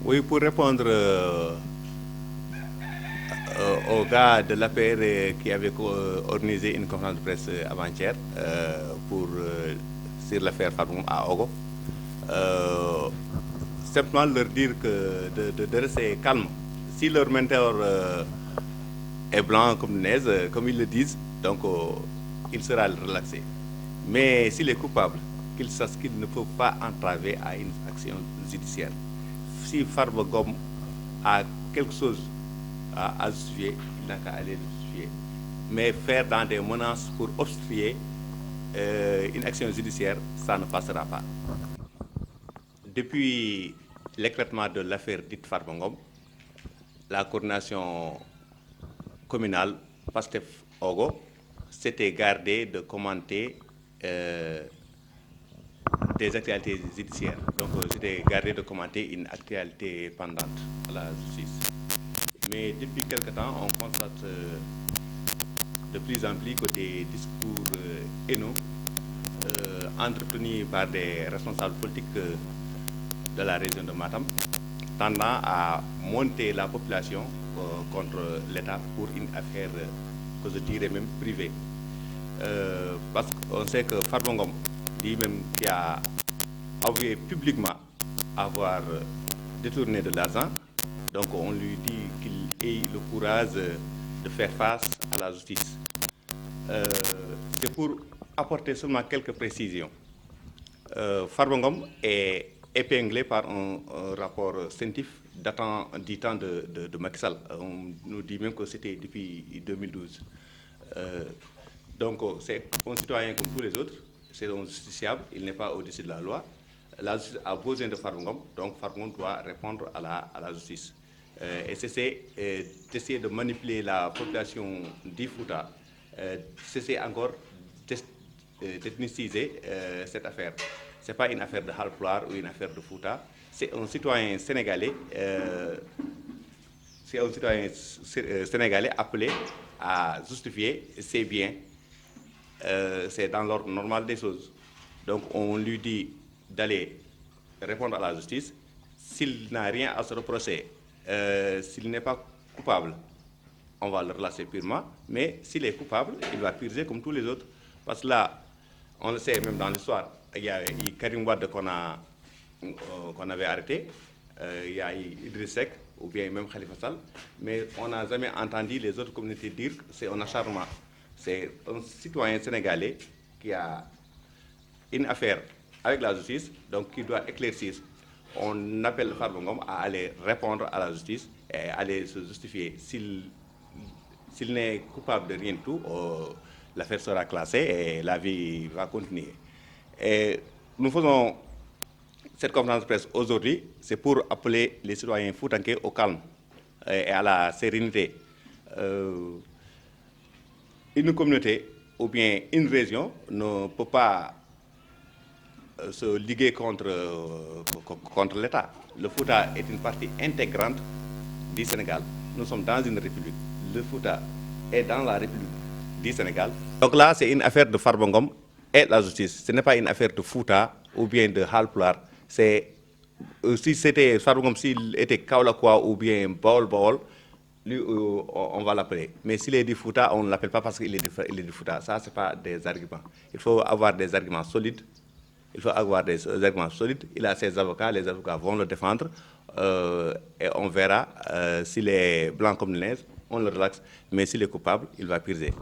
Oui, pour répondre au gars de l'APR qui avait organisé une conférence de presse avant-hier sur l'affaire Faroum à Ogo, euh, simplement leur dire que de rester calme. Si leur mentor est blanc comme neige, comme ils le disent, donc il sera relaxé. Mais s'il est coupable, qu'il sache qu'il ne peut pas entraver à une action judiciaire. Si Farba Gom a quelque chose à justifier, il n'a qu'à aller le justifier. Mais faire dans des menaces pour obstruer une action judiciaire, ça ne passera pas. Depuis l'éclatement de l'affaire dite Farba Ngom, la coordination communale PASTEF Ogo s'était gardée de commenter des actualités judiciaires. Donc, j'étais gardé de commenter une actualité pendante à la justice. Mais depuis quelque temps, on constate de plus en plus que des discours haineux entretenus par des responsables politiques de la région de Matam, tendant à monter la population contre l'État pour une affaire que je dirais même privée. Parce qu'on sait que Farbongom, lui-même qui a avoué publiquement avoir détourné de l'argent, donc on lui dit qu'il ait le courage de faire face à la justice. C'est pour apporter seulement quelques précisions. Farbongom est épinglé par un rapport scientifique datant du temps de Macky Sall. On nous dit même que c'était depuis 2012. Donc c'est un citoyen comme tous les autres, c'est un justiciable, il n'est pas au-dessus de la loi. La justice a besoin de Farbongom, donc Farbongom doit répondre à la justice. Et c'est d'essayer de manipuler la population d'Ifouta, c'est encore d'ethniciser cette affaire. Ce n'est pas une affaire de Halplar ou une affaire de Fouta, c'est un citoyen sénégalais appelé à justifier ses biens. C'est dans l'ordre normal des choses. Donc on lui dit d'aller répondre à la justice. S'il n'a rien à se reprocher, s'il n'est pas coupable, on va le relâcher purement. Mais s'il est coupable, il va purger comme tous les autres. Parce que là, on le sait même dans l'histoire, il y a Karim Wade qu'on avait arrêté, il y a Idriss Seck ou bien même Khalifa Sall, mais on n'a jamais entendu les autres communautés dire que c'est un acharnement. C'est un citoyen sénégalais qui a une affaire avec la justice, donc qui doit éclaircir. On appelle Farbongom à aller répondre à la justice et aller se justifier. S'il n'est coupable de rien du tout, l'affaire sera classée et la vie va continuer. Et nous faisons cette conférence de presse aujourd'hui, c'est pour appeler les citoyens foutanké au calme et à la sérénité. Une communauté ou bien une région ne peut pas se liguer contre l'État. Le Fouta est une partie intégrante du Sénégal. Nous sommes dans une république. Le Fouta est dans la république du Sénégal. Donc là, c'est une affaire de Farbongom et la justice. Ce n'est pas une affaire de Fouta ou bien de Halplar. Si c'était Farbongom, s'il était Kaolakwa ou bien Baol, lui, on va l'appeler. Mais s'il est du Fouta, on ne l'appelle pas parce qu'il est du Fouta. Ça, ce n'est pas des arguments. Il faut avoir des arguments solides. Il faut avoir des arguments solides. Il a ses avocats, les avocats vont le défendre. Et on verra s'il est blanc comme neige, on le relaxe. Mais s'il est coupable, il va purger.